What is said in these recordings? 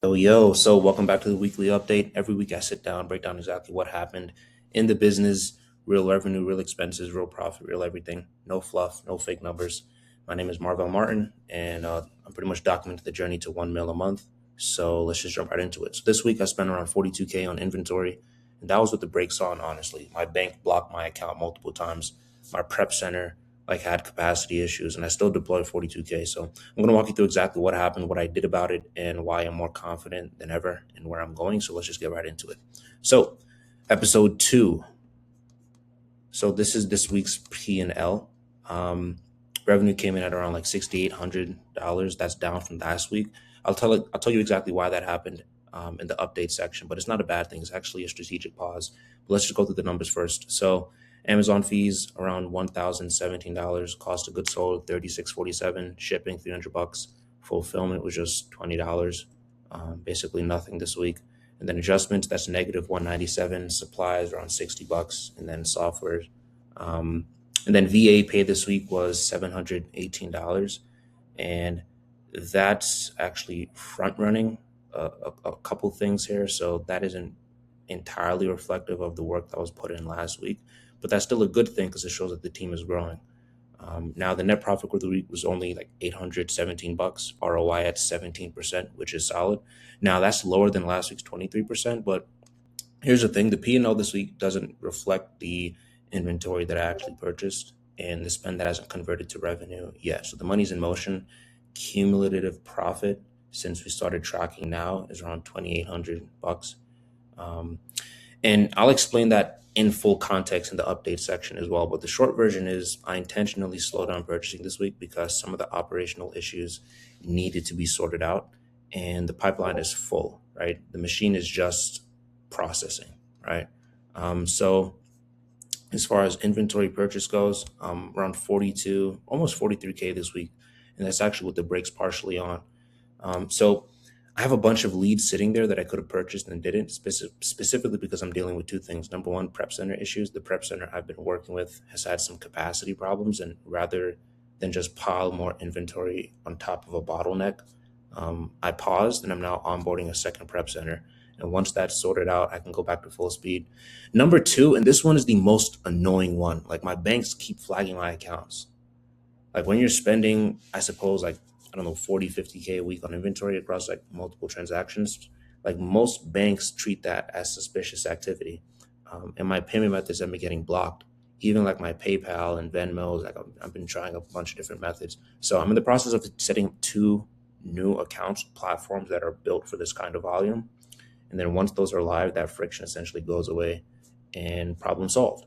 So welcome back to the weekly update. Every week I sit down, break down exactly what happened in the business, real revenue, real expenses, real profit, real everything. No fluff, no fake numbers. My name is Marvell Martin, and I'm pretty much documenting the journey to 1 mil a month. So let's just jump right into it. So this week I spent around 42K on inventory, and that was with the brakes on, honestly. My bank blocked my account multiple times. My prep center had capacity issues, and I still deployed 42K. So I'm going to walk you through exactly what happened, what I did about it, and why I'm more confident than ever in where I'm going. So let's just get right into it. So, episode two. So this is this week's P&L. Um, Revenue came in at around like $6,800. That's down from last week. I'll tell you exactly why that happened in the update section, but it's not a bad thing. It's actually a strategic pause. But let's just go through the numbers first. So Amazon fees around $1,017. Cost of goods sold 36.47. Shipping $300. Fulfillment was just $20. Basically nothing this week. And then adjustments, that's negative 197. Supplies around $60. And then software. Um, and then VA pay this week was $718. And that's actually front running a couple things here. So that isn't entirely reflective of the work that was put in last week, but that's still a good thing because it shows that the team is growing. Now the net profit for the week was only like $817, ROI at 17%, which is solid. Now that's lower than last week's 23%, but here's the thing: the P&L this week doesn't reflect the inventory that I actually purchased and the spend that hasn't converted to revenue yet. So the money's in motion. Cumulative profit since we started tracking now is around $2,800. Um, and I'll explain that in full context in the update section as well. But the short version is I intentionally slowed down purchasing this week because some of the operational issues needed to be sorted out and the pipeline is full, right? The machine is just processing, right? So as far as inventory purchase goes, around 42, almost 43K this week. And that's actually with the brakes partially on. So I have a bunch of leads sitting there that I could have purchased and didn't, specifically because I'm dealing with two things. Number one, prep center issues. The prep center I've been working with has had some capacity problems, and rather than just pile more inventory on top of a bottleneck, I paused and I'm now onboarding a second prep center. And once that's sorted out, I can go back to full speed. Number two, and this one is the most annoying one. Like my banks keep flagging my accounts. Like when you're spending, I suppose, like, I don't know, 40, 50K a week on inventory across like multiple transactions, like most banks treat that as suspicious activity. And my payment methods have been getting blocked. Even like my PayPal and Venmos, like I've been trying a bunch of different methods. So I'm in the process of setting up two new accounts platforms that are built for this kind of volume. And then once those are live, that friction essentially goes away and problem solved.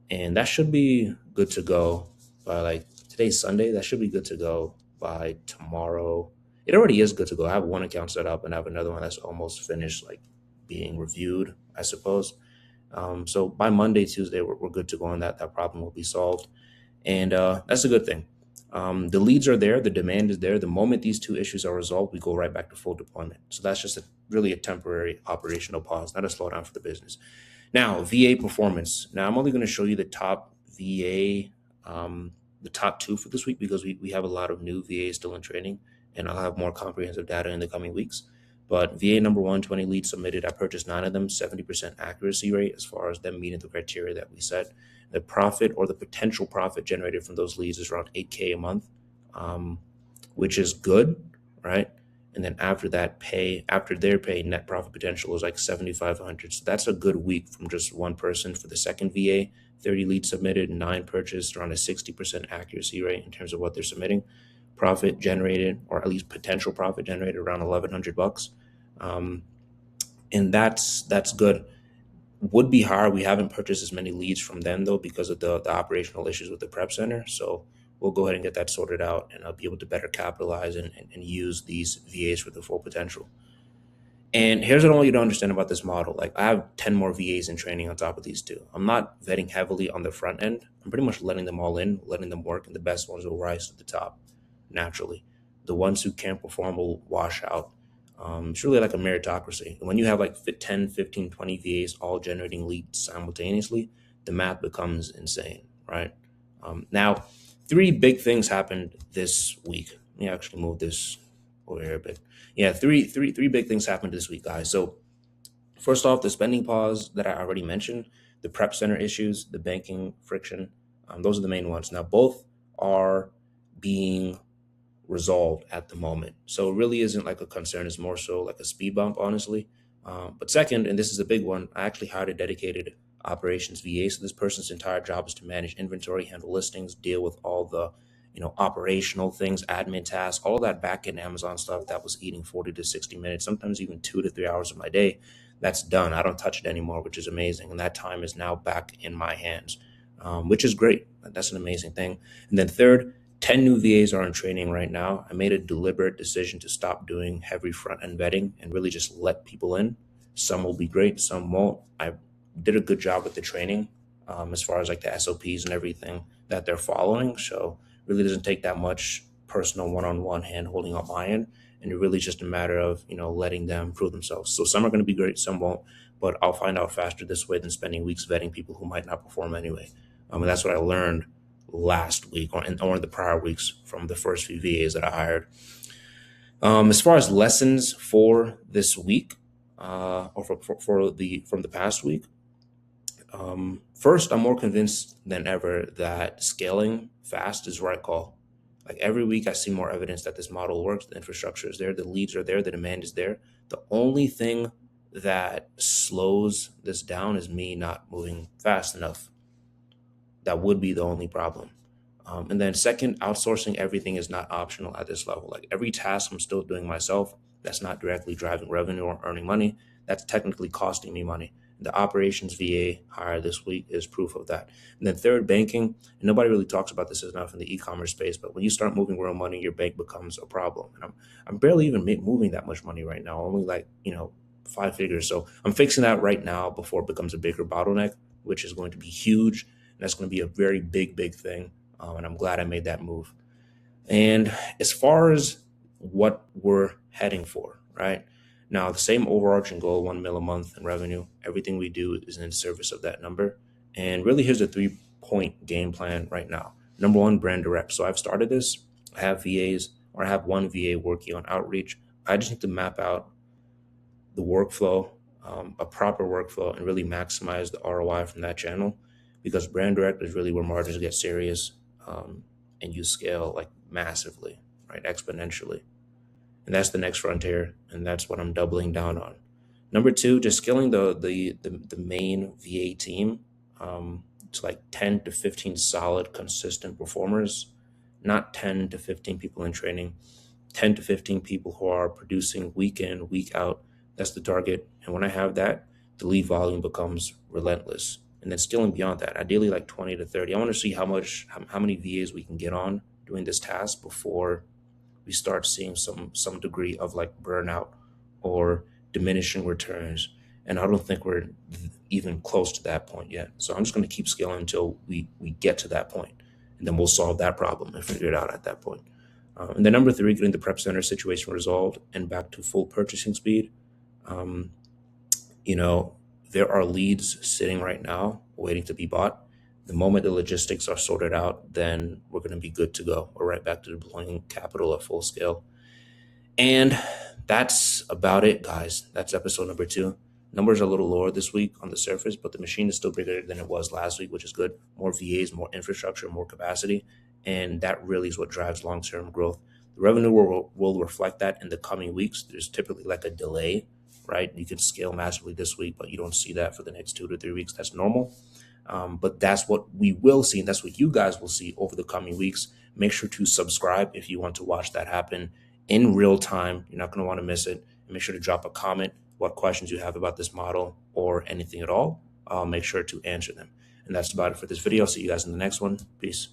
And that should be good to go by like today's Sunday. That should be good to go by tomorrow. It already is good to go. I have one account set up and I have another one that's almost finished, like being reviewed, I suppose. So by Monday, Tuesday, we're good to go on that. That problem will be solved. And that's a good thing. The leads are there, the demand is there. The moment these two issues are resolved, we go right back to full deployment. So that's just really a temporary operational pause, not a slowdown for the business. Now, VA performance. Now, I'm only going to show you the top VA, the top two for this week because we have a lot of new VAs still in training, and I'll have more comprehensive data in the coming weeks. But VA number one, 20 leads submitted. I purchased nine of them, 70% accuracy rate as far as them meeting the criteria that we set. The profit or the potential profit generated from those leads is around 8K a month, um, which is good, right? And then after that after their pay, net profit potential is like 7,500. So that's a good week from just one person. For the second VA, 30 leads submitted, nine purchased, around a 60% accuracy rate in terms of what they're submitting. Profit generated, or at least potential profit generated, around $1,100. Um, and that's good. Would be hard. We haven't purchased as many leads from them though because of the operational issues with the prep center. So we'll go ahead and get that sorted out, and I'll be able to better capitalize and use these VAs for the full potential. And here's what I want you to understand about this model. Like I have 10 more VAs in training on top of these two. I'm not vetting heavily on the front end. I'm pretty much letting them all in, letting them work, and the best ones will rise to the top naturally. The ones who can't perform will wash out. It's really like a meritocracy. And when you have like 10, 15, 20 VAs all generating leads simultaneously, the math becomes insane, right? Now, three big things happened this week. Let me actually move this. over here a bit. Yeah, three big things happened this week, guys. So first off, the spending pause that I already mentioned, the prep center issues, the banking friction, those are the main ones. Now, both are being resolved at the moment. So it really isn't like a concern. It's more so like a speed bump, honestly. But second, and this is a big one, I actually hired a dedicated operations VA. So this person's entire job is to manage inventory, handle listings, deal with all the operational things, admin tasks, all that back end Amazon stuff that was eating 40 to 60 minutes, sometimes even 2 to 3 hours of my day. That's done. I don't touch it anymore, which is amazing. And that time is now back in my hands, which is great. That's an amazing thing. And then third, 10 new VAs are in training right now. I made a deliberate decision to stop doing heavy front end vetting and really just let people in. Some will be great, some won't. I did a good job with the training as far as like the SOPs and everything that they're following. So really doesn't take that much personal one-on-one hand holding on my end. And it really is just a matter of, letting them prove themselves. So some are going to be great, some won't, but I'll find out faster this way than spending weeks vetting people who might not perform anyway. And that's what I learned last week or the prior weeks from the first few VAs that I hired. As far as lessons for this week, or from the past week, first, I'm more convinced than ever that scaling fast is the right call. Like every week, I see more evidence that this model works. The infrastructure is there, the leads are there, the demand is there. The only thing that slows this down is me not moving fast enough. That would be the only problem. And then second, outsourcing everything is not optional at this level. Like every task I'm still doing myself, that's not directly driving revenue or earning money. That's technically costing me money. The operations VA hire this week is proof of that. And then third, banking. And nobody really talks about this enough in the e-commerce space, but when you start moving real money, your bank becomes a problem. And I'm barely even moving that much money right now, only like, 5 figures. So I'm fixing that right now before it becomes a bigger bottleneck, which is going to be huge. And that's going to be a very big, big thing. And I'm glad I made that move. And as far as what we're heading for, right? Now, the same overarching goal, 1 mil a month in revenue, everything we do is in service of that number. And really, here's a 3-point game plan right now. Number one, brand direct. So I've started this. I have VAs, or I have one VA working on outreach. I just need to map out the workflow, a proper workflow, and really maximize the ROI from that channel, because brand direct is really where margins get serious, and you scale like massively, right? Exponentially. And that's the next frontier, and that's what I'm doubling down on. Number two, just scaling the main VA team to like 10 to 15 solid, consistent performers, not 10 to 15 people in training, 10 to 15 people who are producing week in, week out. That's the target. And when I have that, the lead volume becomes relentless. And then scaling beyond that, ideally like 20 to 30. I want to see how many VAs we can get on doing this task before we start seeing some degree of like burnout or diminishing returns. And I don't think we're even close to that point yet. So I'm just going to keep scaling until we get to that point. And then we'll solve that problem and figure it out at that point. And then number three, getting the prep center situation resolved and back to full purchasing speed. There are leads sitting right now waiting to be bought. The moment the logistics are sorted out, then we're going to be good to go. We're right back to deploying capital at full scale. And that's about it, guys. That's episode number 2. Numbers are a little lower this week on the surface, but the machine is still bigger than it was last week, which is good. More VAs, more infrastructure, more capacity. And that really is what drives long-term growth. The revenue will reflect that in the coming weeks. There's typically like a delay, right? You can scale massively this week, but you don't see that for the next 2 to 3 weeks. That's normal. But that's what we will see, and that's what you guys will see over the coming weeks. Make sure to subscribe if you want to watch that happen in real time. You're not going to want to miss it. And make sure to drop a comment what questions you have about this model or anything at all. I'll make sure to answer them. And that's about it for this video. See you guys in the next one. Peace.